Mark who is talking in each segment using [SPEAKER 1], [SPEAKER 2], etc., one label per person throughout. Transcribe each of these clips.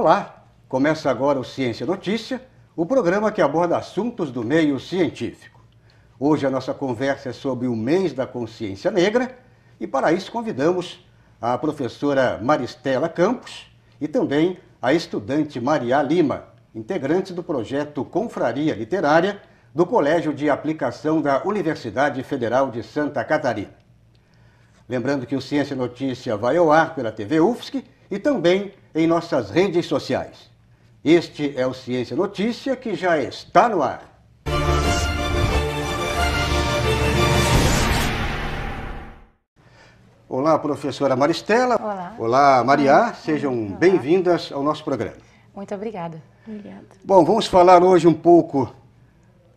[SPEAKER 1] Olá, começa agora o Ciência Notícia, o programa que aborda assuntos do meio científico. Hoje a nossa conversa é sobre o mês da consciência negra e para isso convidamos a professora Maristela Campos e também a estudante Maria Lima, integrante do projeto Confraria Literária do Colégio de Aplicação da Universidade Federal de Santa Catarina. Lembrando que o Ciência Notícia vai ao ar pela TV UFSC e também em nossas redes sociais. Este é o Ciência Notícia que já está no ar. Olá, professora Maristela.
[SPEAKER 2] Olá.
[SPEAKER 1] Olá, Maria. Sejam bem-vindas ao nosso programa.
[SPEAKER 2] Muito obrigada. Obrigada.
[SPEAKER 1] Bom, vamos falar hoje um pouco,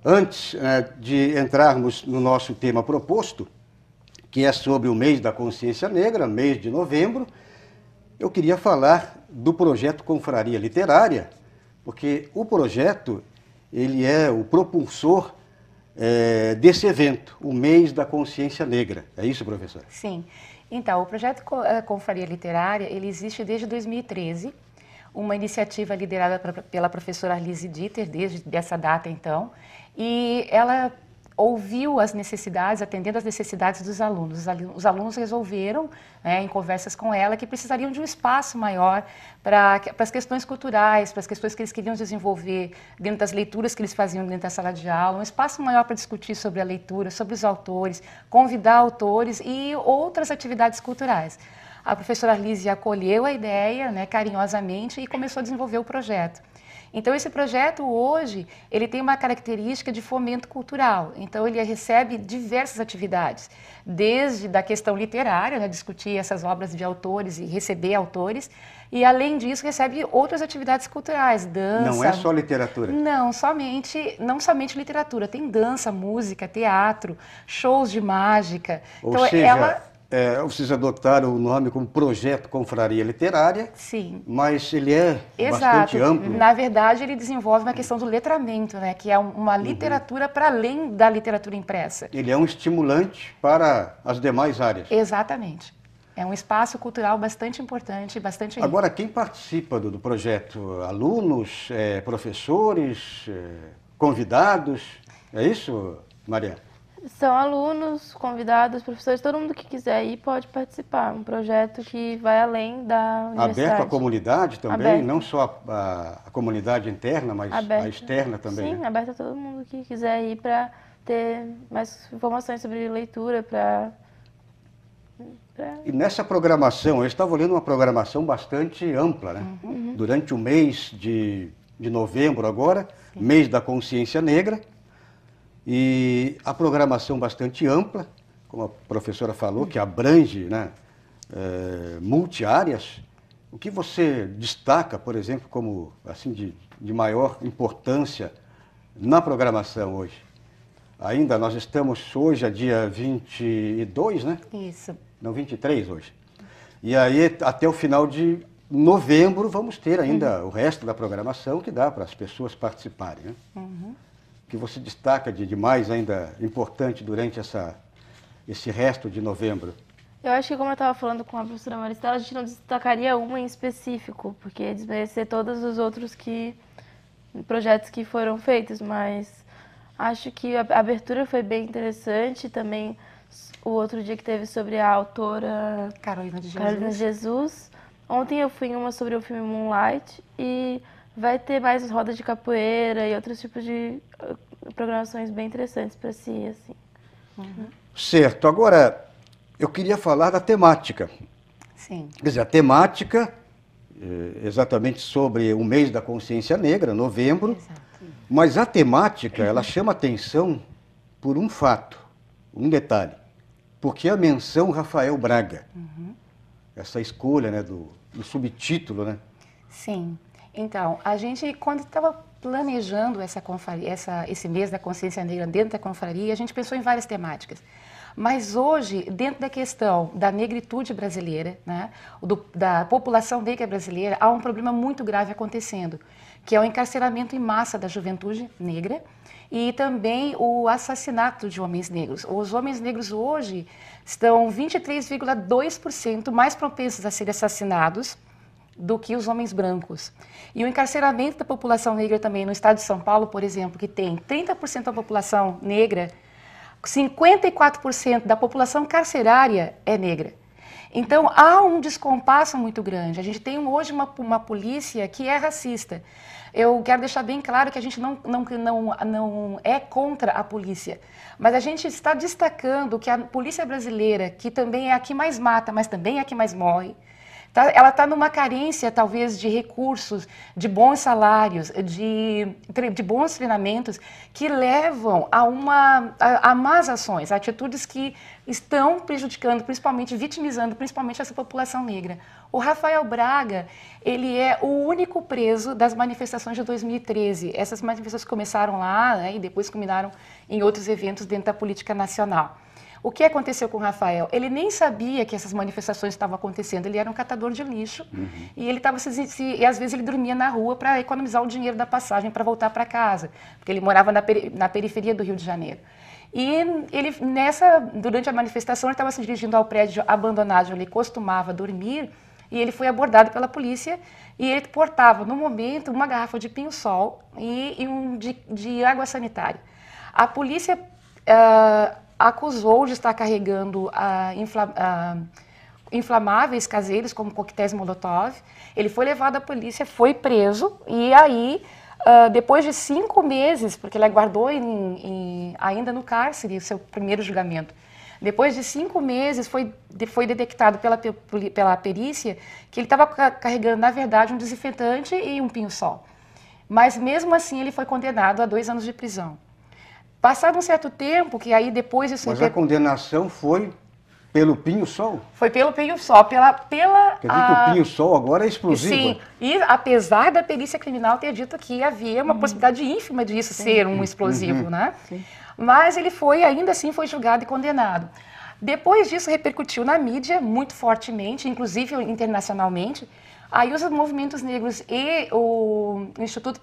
[SPEAKER 1] antes de entrarmos no nosso tema proposto, que é sobre o mês da consciência negra, mês de novembro. Eu queria falar do projeto Confraria Literária, porque o projeto ele é o propulsor desse evento, o mês da consciência negra. É isso, professora?
[SPEAKER 2] Sim. Então, o projeto Confraria Literária, ele existe desde 2013, uma iniciativa liderada pela professora Arlise Dieter, desde essa data então, e ela ouviu as necessidades, atendendo às necessidades dos alunos. Os alunos resolveram, em conversas com ela, que precisariam de um espaço maior para as questões culturais, para as questões que eles queriam desenvolver dentro das leituras que eles faziam dentro da sala de aula, um espaço maior para discutir sobre a leitura, sobre os autores, convidar autores e outras atividades culturais. A professora Arlise acolheu a ideia, carinhosamente, e começou a desenvolver o projeto. Então, esse projeto hoje, ele tem uma característica de fomento cultural. Então, ele recebe diversas atividades, desde da questão literária, discutir essas obras de autores e receber autores, e além disso recebe outras atividades culturais, dança...
[SPEAKER 1] Não é só literatura?
[SPEAKER 2] Não somente literatura, tem dança, música, teatro, shows de mágica.
[SPEAKER 1] Ou seja, vocês adotaram o nome como Projeto Confraria Literária.
[SPEAKER 2] Sim.
[SPEAKER 1] Mas ele é bastante amplo.
[SPEAKER 2] Na verdade, ele desenvolve uma questão do letramento, que é uma literatura para além da literatura impressa.
[SPEAKER 1] Ele é um estimulante para as demais áreas.
[SPEAKER 2] Exatamente. É um espaço cultural bastante importante, bastante rico.
[SPEAKER 1] Agora, quem participa do projeto? Alunos, professores, convidados? É isso, Maria?
[SPEAKER 3] São alunos, convidados, professores, todo mundo que quiser ir pode participar. Um projeto que vai além da universidade.
[SPEAKER 1] Aberto à comunidade também,
[SPEAKER 3] aberto.
[SPEAKER 1] Não só a comunidade interna, mas a externa também.
[SPEAKER 3] Sim,
[SPEAKER 1] né?
[SPEAKER 3] aberto a todo mundo que quiser ir para ter mais informações sobre leitura,
[SPEAKER 1] E nessa programação, eu estava olhando uma programação bastante ampla, né? Durante o mês de novembro agora, mês da consciência negra, e a programação bastante ampla, como a professora falou, que abrange multi-áreas. O que você destaca, por exemplo, como assim, de maior importância na programação hoje? Ainda nós estamos hoje, dia 22, né?
[SPEAKER 2] Isso.
[SPEAKER 1] Não, 23 hoje. E aí, até o final de novembro, vamos ter ainda o resto da programação que dá para as pessoas participarem, né? O que você destaca de mais ainda importante durante esse resto de novembro?
[SPEAKER 3] Eu acho que, como eu estava falando com a professora Maristela, a gente não destacaria uma em específico, porque desmerecer todos os outros projetos que foram feitos, mas acho que a abertura foi bem interessante. Também o outro dia que teve sobre a autora
[SPEAKER 2] Carolina de
[SPEAKER 3] Jesus. Ontem eu fui em uma sobre o filme Moonlight e vai ter mais rodas de capoeira e outros tipos de programações bem interessantes para si, assim.
[SPEAKER 1] Certo. Agora, eu queria falar da temática.
[SPEAKER 2] Sim.
[SPEAKER 1] Quer dizer, a temática, exatamente sobre o mês da consciência negra, novembro,
[SPEAKER 2] Exato.
[SPEAKER 1] Mas a temática, ela chama atenção por um fato, um detalhe, porque a menção Rafael Braga, essa escolha do subtítulo, né?
[SPEAKER 2] Sim. Então, a gente, quando estava planejando esse mês da consciência negra dentro da confraria, a gente pensou em várias temáticas. Mas hoje, dentro da questão da negritude brasileira, da população negra brasileira, há um problema muito grave acontecendo, que é o encarceramento em massa da juventude negra e também o assassinato de homens negros. Os homens negros hoje estão 23,2% mais propensos a serem assassinados do que os homens brancos. E o encarceramento da população negra também no estado de São Paulo, por exemplo, que tem 30% da população negra, 54% da população carcerária é negra. Então, há um descompasso muito grande. A gente tem hoje uma polícia que é racista. Eu quero deixar bem claro que a gente não é contra a polícia, mas a gente está destacando que a polícia brasileira, que também é a que mais mata, mas também é a que mais morre, ela está numa carência, talvez, de recursos, de bons salários, de bons treinamentos, que levam a más ações, a atitudes que estão prejudicando, principalmente, vitimizando, principalmente essa população negra. O Rafael Braga, ele é o único preso das manifestações de 2013. Essas manifestações começaram lá, né, e depois culminaram em outros eventos dentro da política nacional. O que aconteceu com o Rafael? Ele nem sabia que essas manifestações estavam acontecendo. Ele era um catador de lixo e ele estava e às vezes ele dormia na rua para economizar o dinheiro da passagem para voltar para casa, porque ele morava na periferia do Rio de Janeiro. E ele durante a manifestação ele estava se dirigindo ao prédio abandonado onde ele costumava dormir e ele foi abordado pela polícia e ele portava no momento uma garrafa de pinho-sol e de água sanitária. A polícia acusou de estar carregando inflamáveis caseiros, como coquetéis Molotov. Ele foi levado à polícia, foi preso, e aí, depois de 5 meses, porque ele aguardou ainda no cárcere o seu primeiro julgamento, depois de 5 meses foi detectado pela perícia que ele estava carregando, na verdade, um desinfetante e um pinho-sol. Mas, mesmo assim, ele foi condenado a 2 anos de prisão. Passado um certo tempo, que aí depois isso...
[SPEAKER 1] Mas a condenação foi pelo pinho-sol?
[SPEAKER 2] Foi pelo pinho-sol, pela...
[SPEAKER 1] Quer dizer que o pinho-sol agora é explosivo?
[SPEAKER 2] Sim, e apesar da perícia criminal ter dito que havia uma possibilidade ínfima disso ser um explosivo, né? Sim. Mas ele ainda assim foi julgado e condenado. Depois disso repercutiu na mídia muito fortemente, inclusive internacionalmente. Aí os movimentos negros e o Instituto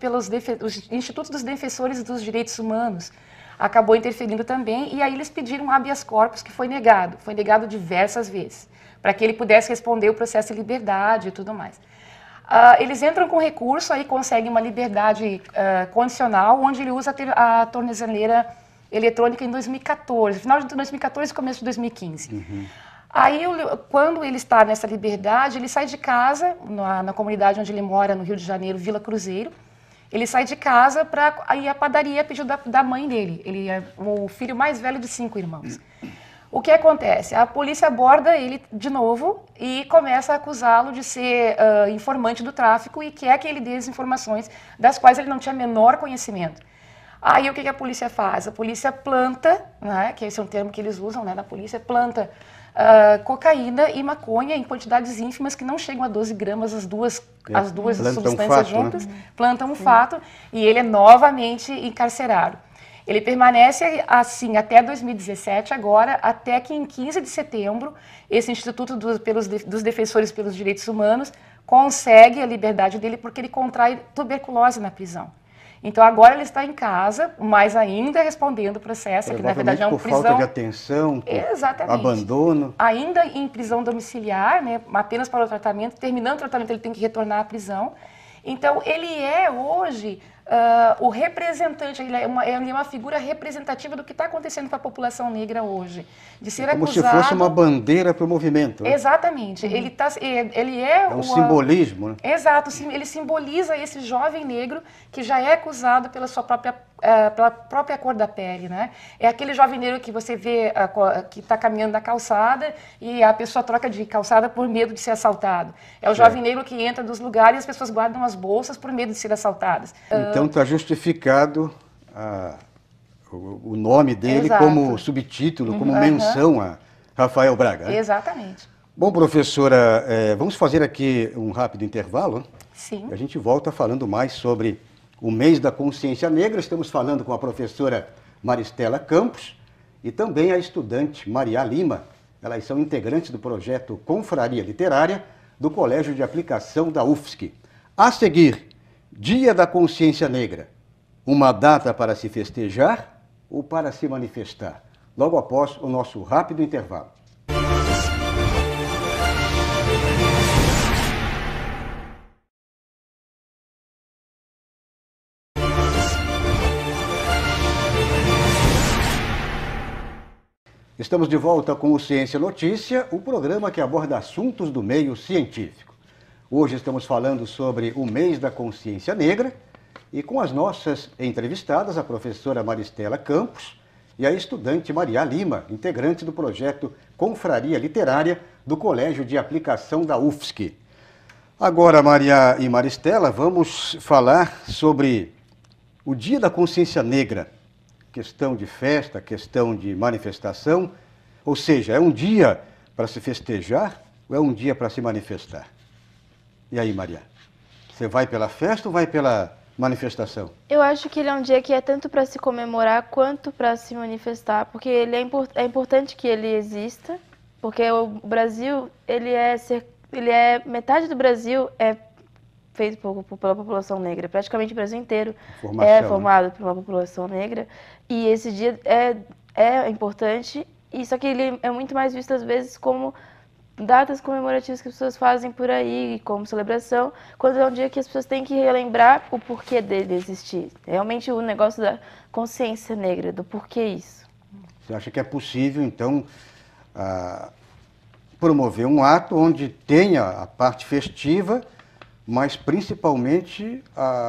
[SPEAKER 2] dos Defensores dos Direitos Humanos acabou interferindo também, e aí eles pediram um habeas corpus que foi negado diversas vezes, para que ele pudesse responder o processo de liberdade e tudo mais. Eles entram com recurso, aí conseguem uma liberdade condicional, onde ele usa a tornozeleira eletrônica em 2014, final de 2014 e começo de 2015. Aí, quando ele está nessa liberdade, ele sai de casa, na comunidade onde ele mora, no Rio de Janeiro, Vila Cruzeiro. Ele sai de casa para ir à padaria a pedido da mãe dele. Ele é o filho mais velho de 5 irmãos. O que acontece? A polícia aborda ele de novo e começa a acusá-lo de ser informante do tráfico e quer que ele dê as informações das quais ele não tinha menor conhecimento. Aí o que a polícia faz? A polícia planta, né, que esse é um termo que eles usam, né, na polícia, planta cocaína e maconha em quantidades ínfimas que não chegam a 12 gramas as duas substâncias juntas, né? Plantam um fato e ele é novamente encarcerado. Ele permanece assim até 2017, agora, até que em 15 de setembro, esse Instituto dos Defensores pelos Direitos Humanos consegue a liberdade dele porque ele contrai tuberculose na prisão. Então agora ele está em casa, mas ainda respondendo o processo, que na verdade é uma prisão...
[SPEAKER 1] por falta de atenção, por abandono.
[SPEAKER 2] Ainda em prisão domiciliar, né, apenas para o tratamento, terminando o tratamento ele tem que retornar à prisão. Então ele é hoje o representante, ele é uma figura representativa do que está acontecendo com a população negra hoje. De ser
[SPEAKER 1] como
[SPEAKER 2] acusado...
[SPEAKER 1] se fosse uma bandeira para o movimento. Né?
[SPEAKER 2] Exatamente. Ele é
[SPEAKER 1] um simbolismo. Né?
[SPEAKER 2] Exato. Ele simboliza esse jovem negro que já é acusado pela sua própria cor da pele. Né? É aquele jovem negro que você vê que está caminhando na calçada e a pessoa troca de calçada por medo de ser assaltado. É o jovem negro que entra nos lugares e as pessoas guardam as bolsas por medo de ser assaltadas.
[SPEAKER 1] Então está justificado o nome dele. Exato. Como subtítulo, como menção a Rafael Braga. Né?
[SPEAKER 2] Exatamente.
[SPEAKER 1] Bom, professora, vamos fazer aqui um rápido intervalo.
[SPEAKER 2] Sim.
[SPEAKER 1] A gente volta falando mais sobre o mês da consciência negra. Estamos falando com a professora Maristela Campos e também a estudante Maria Lima. Elas são integrantes do projeto Confraria Literária do Colégio de Aplicação da UFSC. A seguir, Dia da Consciência Negra. Uma data para se festejar ou para se manifestar? Logo após o nosso rápido intervalo. Estamos de volta com o Ciência Notícia, o programa que aborda assuntos do meio científico. Hoje estamos falando sobre o mês da consciência negra e com as nossas entrevistadas, a professora Maristela Campos e a estudante Maria Lima, integrante do projeto Confraria Literária do Colégio de Aplicação da UFSC. Agora, Maria e Maristela, vamos falar sobre o Dia da Consciência Negra. Questão de festa, questão de manifestação, ou seja, é um dia para se festejar ou é um dia para se manifestar? E aí, Maria, você vai pela festa ou vai pela manifestação?
[SPEAKER 3] Eu acho que ele é um dia que é tanto para se comemorar quanto para se manifestar, porque ele é importante que ele exista, porque o Brasil, metade do Brasil é feito pela população negra. Praticamente o Brasil inteiro é formado pela população negra. E esse dia é importante, e só que ele é muito mais visto às vezes como datas comemorativas que as pessoas fazem por aí, como celebração, quando é um dia que as pessoas têm que relembrar o porquê dele existir. Realmente o negócio da consciência negra, do porquê isso.
[SPEAKER 1] Você acha que é possível, então, promover um ato onde tenha a parte festiva, mas principalmente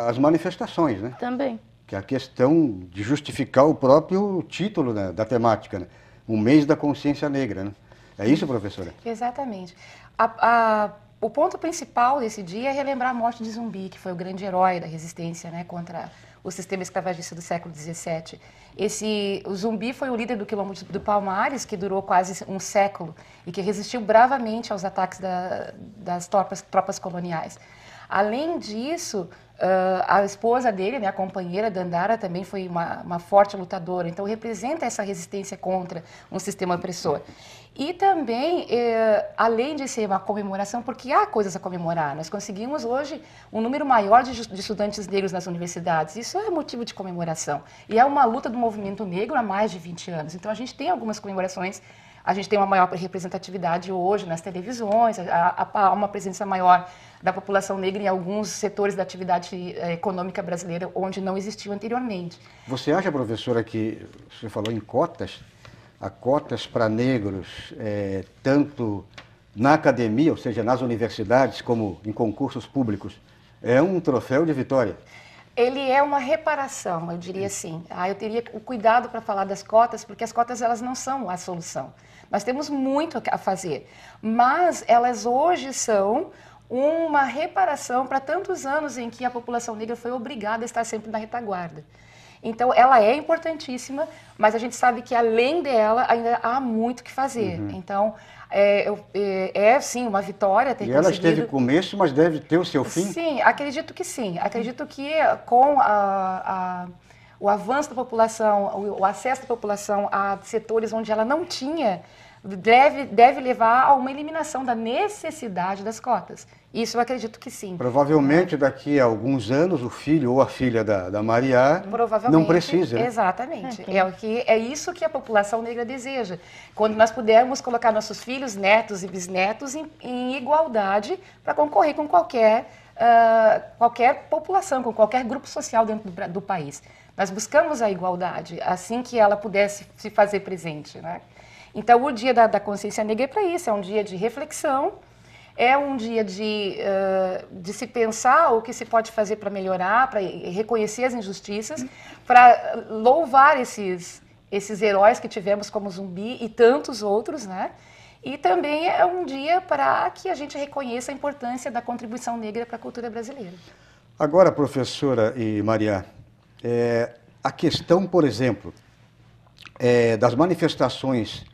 [SPEAKER 1] as manifestações, né?
[SPEAKER 3] Também.
[SPEAKER 1] Que é a questão de justificar o próprio título, né, da temática, né? O mês da consciência negra, né? É isso, professora?
[SPEAKER 2] Exatamente. O ponto principal desse dia é relembrar a morte de Zumbi, que foi o grande herói da resistência, né, contra o sistema escravagista do século XVII. O Zumbi foi o líder do Quilombo do Palmares, que durou quase um século e que resistiu bravamente aos ataques das tropas coloniais. Além disso, a esposa dele, né, a companheira Dandara, também foi uma forte lutadora. Então, representa essa resistência contra um sistema opressor. E também, além de ser uma comemoração, porque há coisas a comemorar, nós conseguimos hoje um número maior de estudantes negros nas universidades. Isso é motivo de comemoração. E é uma luta do movimento negro há mais de 20 anos. Então, a gente tem algumas comemorações. A gente tem uma maior representatividade hoje nas televisões, há uma presença maior da população negra em alguns setores da atividade econômica brasileira onde não existiu anteriormente.
[SPEAKER 1] Você acha, professora, que você falou em cotas, há cotas para negros, tanto na academia, ou seja, nas universidades, como em concursos públicos, é um troféu de vitória?
[SPEAKER 2] Ele é uma reparação, eu diria assim. Eu teria o cuidado para falar das cotas, porque as cotas elas não são a solução. Nós temos muito a fazer, mas elas hoje são uma reparação para tantos anos em que a população negra foi obrigada a estar sempre na retaguarda. Então, ela é importantíssima, mas a gente sabe que além dela ainda há muito o que fazer. Uhum. Então, sim, uma vitória ter conseguido.
[SPEAKER 1] E ela teve começo, mas deve ter o seu fim?
[SPEAKER 2] Sim, acredito que sim. Acredito que com o avanço da população, o acesso da população a setores onde ela não tinha, deve levar a uma eliminação da necessidade das cotas. Isso eu acredito que sim.
[SPEAKER 1] Provavelmente daqui a alguns anos o filho ou a filha da Maria não precisa, né?
[SPEAKER 2] Exatamente. É isso que a população negra deseja. Quando nós pudermos colocar nossos filhos, netos e bisnetos em igualdade para concorrer com qualquer população, com qualquer grupo social dentro do país. Nós buscamos a igualdade assim que ela pudesse se fazer presente, né? Então, o Dia da Consciência Negra é para isso, é um dia de reflexão, é um dia de se pensar o que se pode fazer para melhorar, para reconhecer as injustiças, para louvar esses heróis que tivemos como Zumbi e tantos outros, né? E também é um dia para que a gente reconheça a importância da contribuição negra para a cultura brasileira.
[SPEAKER 1] Agora, professora e Maria, a questão, por exemplo, das manifestações.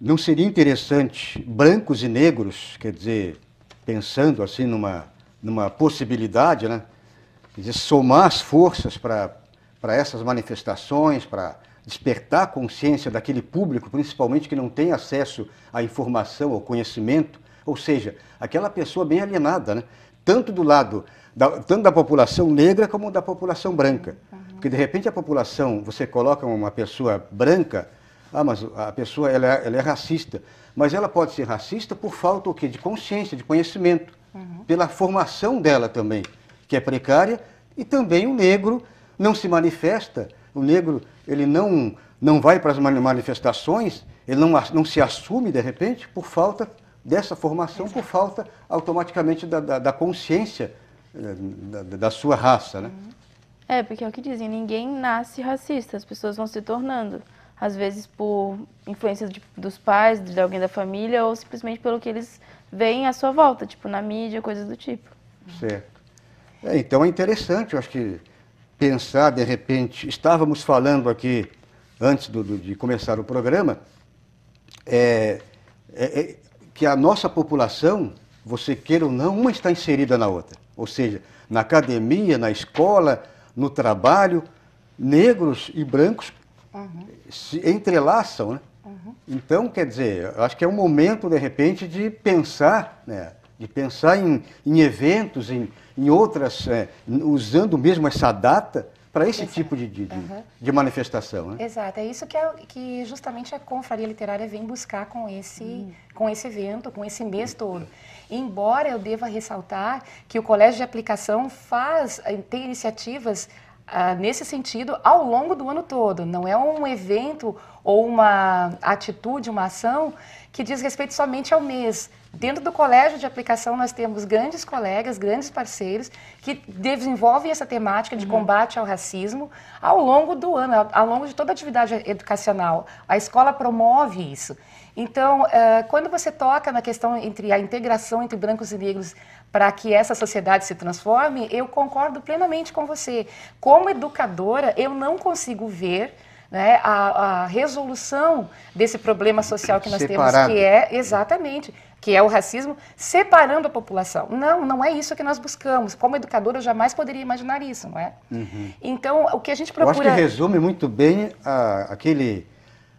[SPEAKER 1] Não seria interessante brancos e negros, quer dizer, pensando assim numa possibilidade, né? Quer dizer, somar as forças para essas manifestações, para despertar a consciência daquele público, principalmente que não tem acesso à informação, ao conhecimento, ou seja, aquela pessoa bem alienada, né? Tanto do lado tanto da população negra como da população branca. Porque de repente a população, você coloca uma pessoa branca, mas a pessoa ela é racista. Mas ela pode ser racista por falta o quê? De consciência, de conhecimento. Pela formação dela também, que é precária. E também o negro não se manifesta O negro, ele não vai para as manifestações, ele não se assume, de repente, por falta dessa formação, por falta, automaticamente, da consciência da sua raça, né?
[SPEAKER 3] Porque é o que dizem, ninguém nasce racista, as pessoas vão se tornando. Às vezes por influência dos pais, de alguém da família, ou simplesmente pelo que eles veem à sua volta, tipo na mídia, coisas do tipo.
[SPEAKER 1] Certo. Então é interessante, eu acho que pensar, de repente, estávamos falando aqui, antes de começar o programa, que a nossa população, você queira ou não, uma está inserida na outra. Ou seja, na academia, na escola, no trabalho, negros e brancos se entrelaçam, né? Então, quer dizer, eu acho que é um momento, de repente, de pensar, né? De pensar em eventos, em outras, usando mesmo essa data para esse tipo de manifestação, né?
[SPEAKER 2] Exato, é isso que justamente a Confraria Literária vem buscar com esse evento, com esse mês todo. Embora eu deva ressaltar que o Colégio de Aplicação tem iniciativas nesse sentido ao longo do ano todo. Não é um evento ou uma atitude, uma ação que diz respeito somente ao mês. Dentro do Colégio de Aplicação nós temos grandes colegas, grandes parceiros que desenvolvem essa temática de combate ao racismo ao longo do ano, ao longo de toda a atividade educacional. A escola promove isso. Então, quando você toca na questão entre a integração entre brancos e negros para que essa sociedade se transforme, eu concordo plenamente com você. Como educadora, eu não consigo ver, né, a resolução desse problema social que nós temos, que é o racismo, separando a população. Não é isso que nós buscamos. Como educadora, eu jamais poderia imaginar isso, não é? Então, o que a gente procura...
[SPEAKER 1] Eu acho que resume muito bem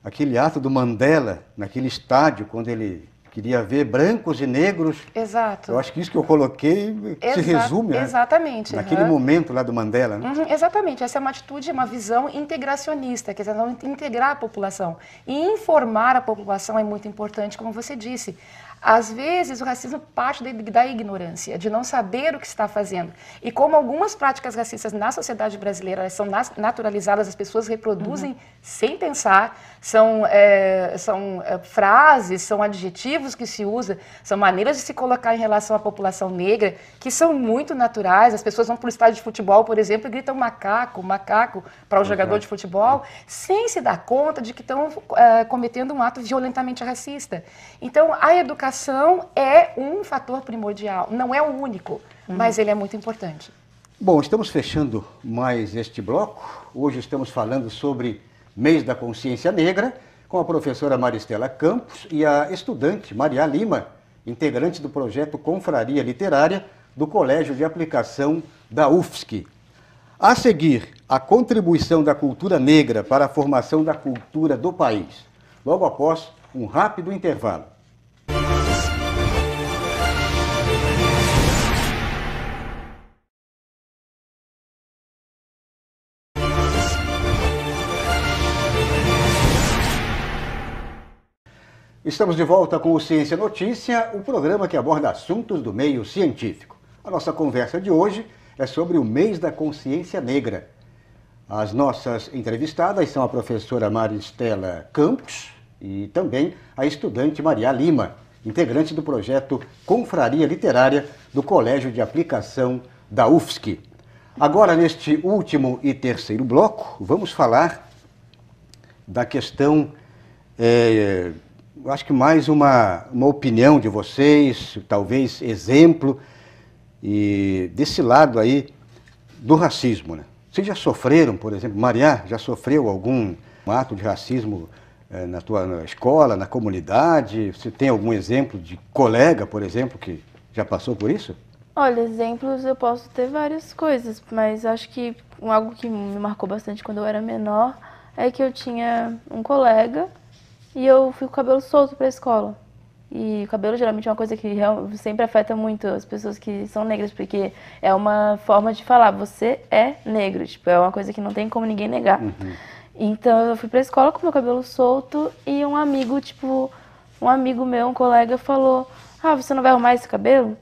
[SPEAKER 1] aquele ato do Mandela, naquele estádio, quando ele queria ver brancos e negros.
[SPEAKER 2] Exato.
[SPEAKER 1] Eu acho que isso que eu coloquei se resume, né?
[SPEAKER 2] Exatamente.
[SPEAKER 1] Naquele momento lá do Mandela, né?
[SPEAKER 2] Exatamente. Essa é uma atitude, uma visão integracionista, quer dizer, não integrar a população. E informar a população é muito importante, como você disse. Às vezes, o racismo parte da ignorância, de não saber o que está fazendo. E como algumas práticas racistas na sociedade brasileira são naturalizadas, as pessoas reproduzem sem pensar, são frases, são adjetivos que se usa, são maneiras de se colocar em relação à população negra, que são muito naturais. As pessoas vão para o estádio de futebol, por exemplo, e gritam macaco, macaco para o jogador de futebol, sem se dar conta de que estão cometendo um ato violentamente racista. Então, a educação é um fator primordial, não é o único, mas ele é muito importante.
[SPEAKER 1] Bom, estamos fechando mais este bloco. Hoje estamos falando sobre Mês da Consciência Negra, com a professora Maristela Campos e a estudante Maria Lima, integrante do projeto Confraria Literária do Colégio de Aplicação da UFSC. A seguir, a contribuição da cultura negra para a formação da cultura do país. Logo após um rápido intervalo. Estamos de volta com o Ciência Notícia, o programa que aborda assuntos do meio científico. A nossa conversa de hoje é sobre o Mês da Consciência Negra. As nossas entrevistadas são a professora Maristela Campos e também a estudante Maria Lima, integrante do projeto Confraria Literária do Colégio de Aplicação da UFSC. Agora, neste último e terceiro bloco, vamos falar da questão... acho que mais uma opinião de vocês, talvez exemplo, e desse lado aí do racismo, né? Vocês já sofreram, por exemplo, Maria, já sofreu algum ato de racismo na escola, na comunidade? Você tem algum exemplo de colega, por exemplo, que já passou por isso?
[SPEAKER 3] Olha, exemplos eu posso ter várias coisas, mas acho que algo que me marcou bastante quando eu era menor é que eu tinha um colega e eu fui com o cabelo solto para a escola. E o cabelo geralmente é uma coisa que sempre afeta muito as pessoas que são negras, porque é uma forma de falar, você é negro, tipo, é uma coisa que não tem como ninguém negar. Então eu fui para a escola com meu cabelo solto e um amigo meu, um colega falou, você não vai arrumar esse cabelo?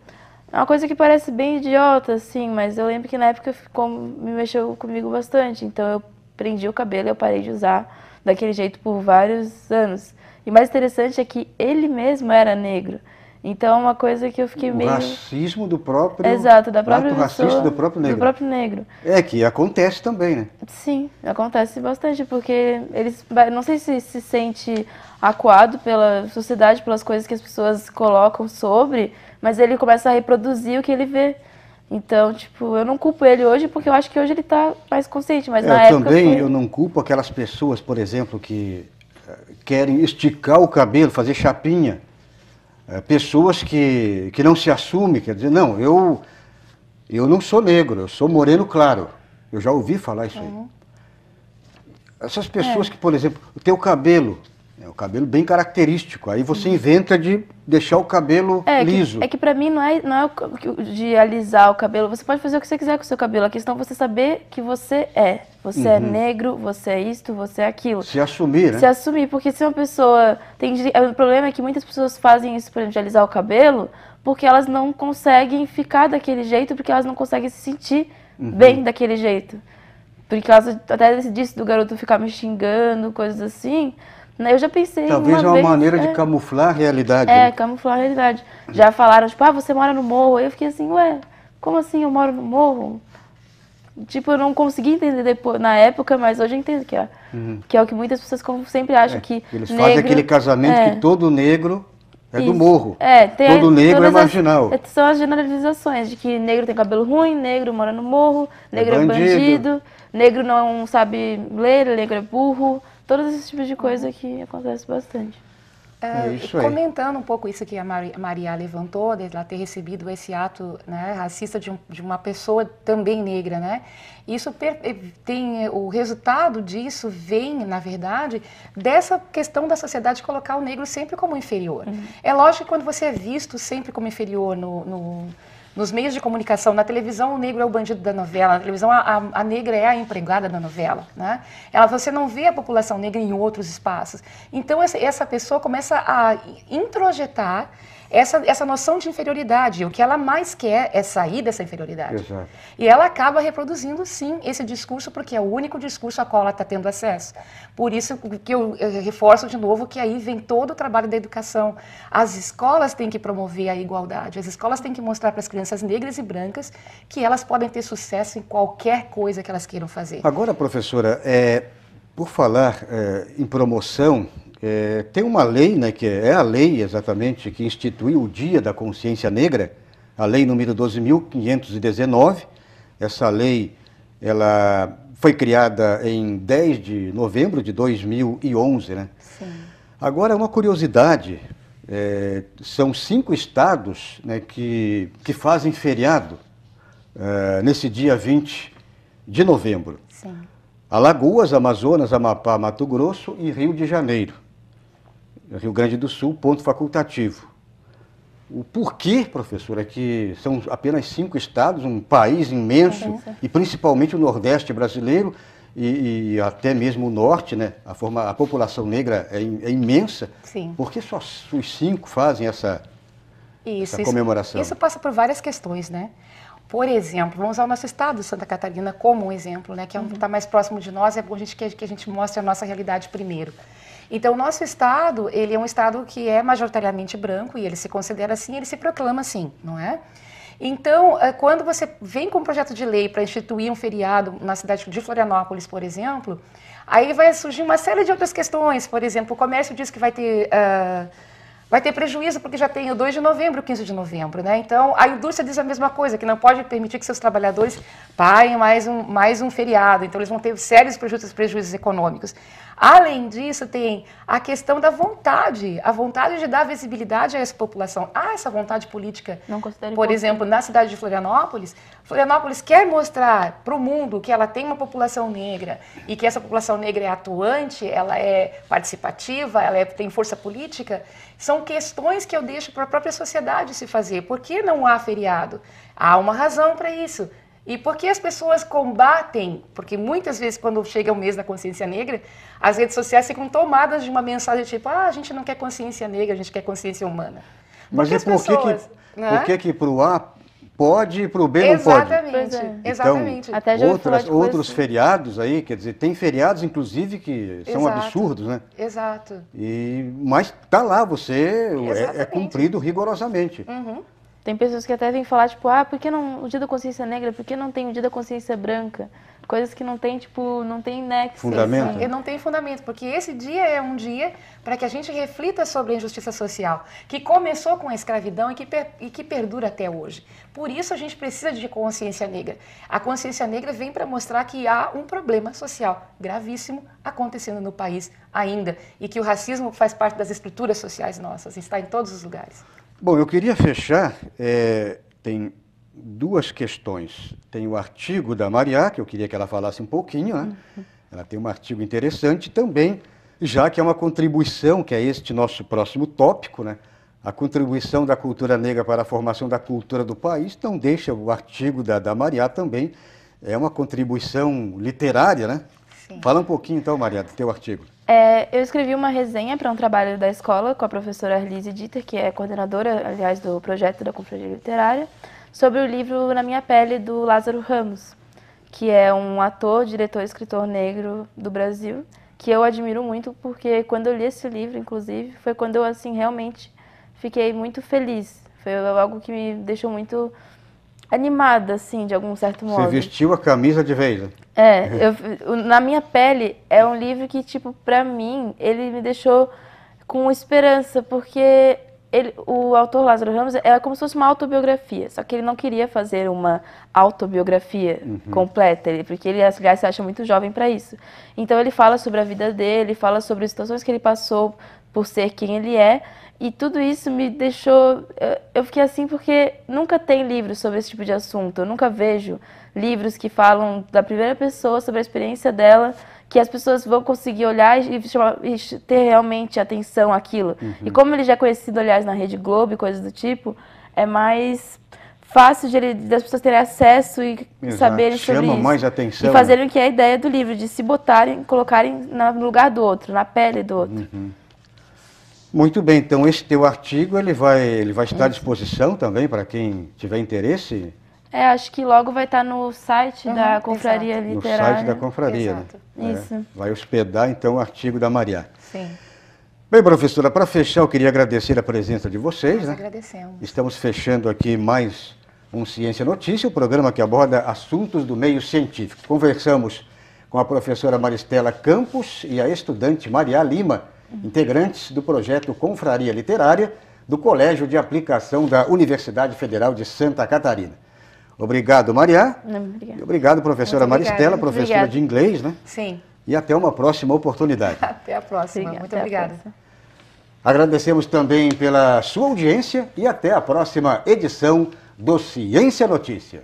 [SPEAKER 3] É uma coisa que parece bem idiota, assim, mas eu lembro que na época me mexeu comigo bastante, então eu prendi o cabelo e eu parei de usar daquele jeito por vários anos. E o mais interessante é que ele mesmo era negro. Então, é uma coisa que eu fiquei meio...
[SPEAKER 1] O racismo do próprio...
[SPEAKER 3] Exato, da própria
[SPEAKER 1] ato
[SPEAKER 3] pessoa,
[SPEAKER 1] racista do próprio negro.
[SPEAKER 3] Do próprio negro.
[SPEAKER 1] É, que acontece também, né?
[SPEAKER 3] Sim, acontece bastante, porque eles... Não sei se sente acuado pela sociedade, pelas coisas que as pessoas colocam sobre, mas ele começa a reproduzir o que ele vê. Então, tipo, eu não culpo ele hoje, porque eu acho que hoje ele tá mais consciente, mas na época
[SPEAKER 1] também
[SPEAKER 3] foi...
[SPEAKER 1] eu não culpo aquelas pessoas, por exemplo, que querem esticar o cabelo, fazer chapinha. Pessoas que não se assumem, quer dizer, não, eu não sou negro, eu sou moreno claro. Eu já ouvi falar isso aí. Essas pessoas que, por exemplo, tem o cabelo bem característico, aí você inventa de deixar o cabelo liso.
[SPEAKER 3] É que pra mim não é de alisar o cabelo, você pode fazer o que você quiser com o seu cabelo, a questão é você saber que você é. Você é negro, você é isto, você é aquilo.
[SPEAKER 1] Se assumir, né?
[SPEAKER 3] Se assumir, porque se uma pessoa... O problema é que muitas pessoas fazem isso, por exemplo, de alisar o cabelo, porque elas não conseguem ficar daquele jeito, porque elas não conseguem se sentir bem daquele jeito. Por causa até disso do garoto ficar me xingando, coisas assim, né? Eu já pensei
[SPEAKER 1] talvez
[SPEAKER 3] uma
[SPEAKER 1] uma
[SPEAKER 3] vez,
[SPEAKER 1] maneira de camuflar a realidade.
[SPEAKER 3] né? Camuflar a realidade. Já falaram, tipo, você mora no morro. Aí eu fiquei assim, ué, como assim eu moro no morro? Tipo, eu não consegui entender depois, na época, mas hoje eu entendo que é o que muitas pessoas sempre acham que
[SPEAKER 1] eles
[SPEAKER 3] negro,
[SPEAKER 1] fazem aquele casamento que todo negro é do morro.
[SPEAKER 3] Tem
[SPEAKER 1] todo negro é marginal.
[SPEAKER 3] São as generalizações de que negro tem cabelo ruim, negro mora no morro, negro é bandido, negro não sabe ler, negro é burro. Todos esses tipos de coisa que acontece bastante.
[SPEAKER 1] Isso aí.
[SPEAKER 2] Comentando um pouco isso que a Maria levantou, de ela ter recebido esse ato, né, racista de uma pessoa também negra, né? Isso o resultado disso vem, na verdade, dessa questão da sociedade colocar o negro sempre como inferior. É lógico que quando você é visto sempre como inferior nos meios de comunicação, na televisão o negro é o bandido da novela, na televisão a negra é a empregada da novela, né? Você não vê a população negra em outros espaços. Então essa pessoa começa a introjetar essa noção de inferioridade. O que ela mais quer é sair dessa inferioridade.
[SPEAKER 1] Exato.
[SPEAKER 2] E ela acaba reproduzindo, sim, esse discurso, porque é o único discurso a qual ela está tendo acesso. Por isso que eu reforço de novo que aí vem todo o trabalho da educação. As escolas têm que promover a igualdade, as escolas têm que mostrar para as crianças negras e brancas que elas podem ter sucesso em qualquer coisa que elas queiram fazer.
[SPEAKER 1] Agora, professora, por falar em promoção, tem uma lei, né, que é a lei exatamente que instituiu o Dia da Consciência Negra, a lei número 12.519. Essa lei ela foi criada em 10 de novembro de 2011, né?
[SPEAKER 2] Sim.
[SPEAKER 1] Agora, uma curiosidade, são 5 estados, né, que fazem feriado nesse dia 20 de novembro.
[SPEAKER 2] Sim.
[SPEAKER 1] Alagoas, Amazonas, Amapá, Mato Grosso e Rio de Janeiro. Rio Grande do Sul, ponto facultativo. O porquê, professora, é que são apenas 5 estados, um país imenso, e principalmente o Nordeste brasileiro e até mesmo o Norte, né? A população negra é imensa.
[SPEAKER 2] Sim.
[SPEAKER 1] Por que só os 5 fazem essa comemoração?
[SPEAKER 2] Isso passa por várias questões, né? Por exemplo, vamos usar o nosso estado, Santa Catarina, como um exemplo, né? Que é está mais próximo de nós, é bom que a gente mostre a nossa realidade primeiro. Então, o nosso estado, ele é um estado que é majoritariamente branco, e ele se considera assim, ele se proclama assim, não é? Então, quando você vem com um projeto de lei para instituir um feriado na cidade de Florianópolis, por exemplo, aí vai surgir uma série de outras questões. Por exemplo, o comércio diz que vai ter prejuízo porque já tem o 2 de novembro, o 15 de novembro, né? Então, a indústria diz a mesma coisa, que não pode permitir que seus trabalhadores paguem mais um feriado. Então, eles vão ter sérios prejuízos econômicos. Além disso, tem a questão da vontade, a vontade de dar visibilidade a essa população. Há essa vontade política, por exemplo, na cidade de Florianópolis. Florianópolis quer mostrar para o mundo que ela tem uma população negra e que essa população negra é atuante, ela é participativa, ela tem força política. São questões que eu deixo para a própria sociedade se fazer. Por que não há feriado? Há uma razão para isso. E por que as pessoas combatem? Porque muitas vezes, quando chega o mês da consciência negra, as redes sociais ficam tomadas de uma mensagem tipo, a gente não quer consciência negra, a gente quer consciência humana.
[SPEAKER 1] Mas por que para o A pode e para o B não pode.
[SPEAKER 2] Exatamente, exatamente.
[SPEAKER 3] Até já ouvi falar de coisa
[SPEAKER 1] Outros
[SPEAKER 3] assim.
[SPEAKER 1] feriados aí, quer dizer, tem feriados inclusive que são
[SPEAKER 2] Exato.
[SPEAKER 1] absurdos, né?
[SPEAKER 2] Exato.
[SPEAKER 1] Mas tá lá, você é
[SPEAKER 2] Exatamente.
[SPEAKER 1] cumprido rigorosamente.
[SPEAKER 3] Tem pessoas que até vêm falar, tipo, por que não o dia da consciência negra? Por que não tem o dia da consciência branca? Coisas que não tem, tipo, não tem nexo.
[SPEAKER 1] Fundamento.
[SPEAKER 3] assim.
[SPEAKER 2] Eu não tenho fundamento, porque esse dia é um dia para que a gente reflita sobre a injustiça social, que começou com a escravidão e que perdura até hoje. Por isso a gente precisa de consciência negra. A consciência negra vem para mostrar que há um problema social gravíssimo acontecendo no país ainda, e que o racismo faz parte das estruturas sociais nossas, está em todos os lugares.
[SPEAKER 1] Bom, eu queria fechar, tem duas questões. Tem o artigo da Mariá, que eu queria que ela falasse um pouquinho, né? Ela tem um artigo interessante também, já que é uma contribuição, que é este nosso próximo tópico, né? A contribuição da cultura negra para a formação da cultura do país. Então deixa o artigo da Mariá também, é uma contribuição literária, né?
[SPEAKER 2] Sim.
[SPEAKER 1] Fala um pouquinho então, Mariá, do teu artigo.
[SPEAKER 3] Eu escrevi uma resenha para um trabalho da escola com a professora Arlise Dieter, que é coordenadora, aliás, do projeto da Confraria Literária, sobre o livro Na Minha Pele, do Lázaro Ramos, que é um ator, diretor e escritor negro do Brasil, que eu admiro muito, porque quando eu li esse livro, inclusive, foi quando eu, assim, realmente fiquei muito feliz. Foi algo que me deixou muito animada, assim, de algum certo modo.
[SPEAKER 1] Você vestiu a camisa de vez, né?
[SPEAKER 3] Na Minha Pele é um livro que, tipo, pra mim, ele me deixou com esperança, porque o autor Lázaro Ramos é como se fosse uma autobiografia, só que ele não queria fazer uma autobiografia completa, porque ele, aliás, se acha muito jovem para isso. Então ele fala sobre a vida dele, fala sobre as situações que ele passou por ser quem ele é, e tudo isso me deixou... Eu fiquei assim porque nunca tem livros sobre esse tipo de assunto, eu nunca vejo livros que falam da primeira pessoa sobre a experiência dela, que as pessoas vão conseguir olhar e ter realmente atenção àquilo. E como ele já é conhecido, aliás, na Rede Globo e coisas do tipo, é mais fácil das pessoas terem acesso e saberem sobre isso.
[SPEAKER 1] Chama mais atenção.
[SPEAKER 3] E fazerem o que é a ideia do livro, de se botarem, colocarem no lugar do outro, na pele do outro.
[SPEAKER 1] Muito bem, então esse teu artigo ele vai estar à disposição também para quem tiver interesse?
[SPEAKER 3] Acho que logo vai estar no site da Confraria
[SPEAKER 2] exato.
[SPEAKER 3] Literária.
[SPEAKER 1] No site da Confraria,
[SPEAKER 2] Exato.
[SPEAKER 1] né?
[SPEAKER 3] Isso.
[SPEAKER 1] Vai hospedar então o artigo da Mariá.
[SPEAKER 2] Sim,
[SPEAKER 1] Bem, professora, para fechar eu queria agradecer a presença de vocês,
[SPEAKER 2] nós
[SPEAKER 1] né?
[SPEAKER 2] agradecemos.
[SPEAKER 1] Estamos fechando aqui mais um Ciência Notícia, o programa que aborda assuntos do meio científico. Conversamos com a professora Maristela Campos e a estudante Mariá Lima, integrantes do projeto Confraria Literária do Colégio de Aplicação da Universidade Federal de Santa Catarina. Obrigado, Mariá.
[SPEAKER 3] Obrigada.
[SPEAKER 1] Obrigado, professora
[SPEAKER 2] Muito obrigada.
[SPEAKER 1] Maristela, professora
[SPEAKER 3] Obrigada.
[SPEAKER 1] de inglês, né?
[SPEAKER 2] Sim,
[SPEAKER 1] E até uma próxima oportunidade.
[SPEAKER 2] até a próxima. Muito
[SPEAKER 3] Até a
[SPEAKER 2] obrigada.
[SPEAKER 3] próxima.
[SPEAKER 1] Agradecemos também pela sua audiência e até a próxima edição do Ciência Notícia.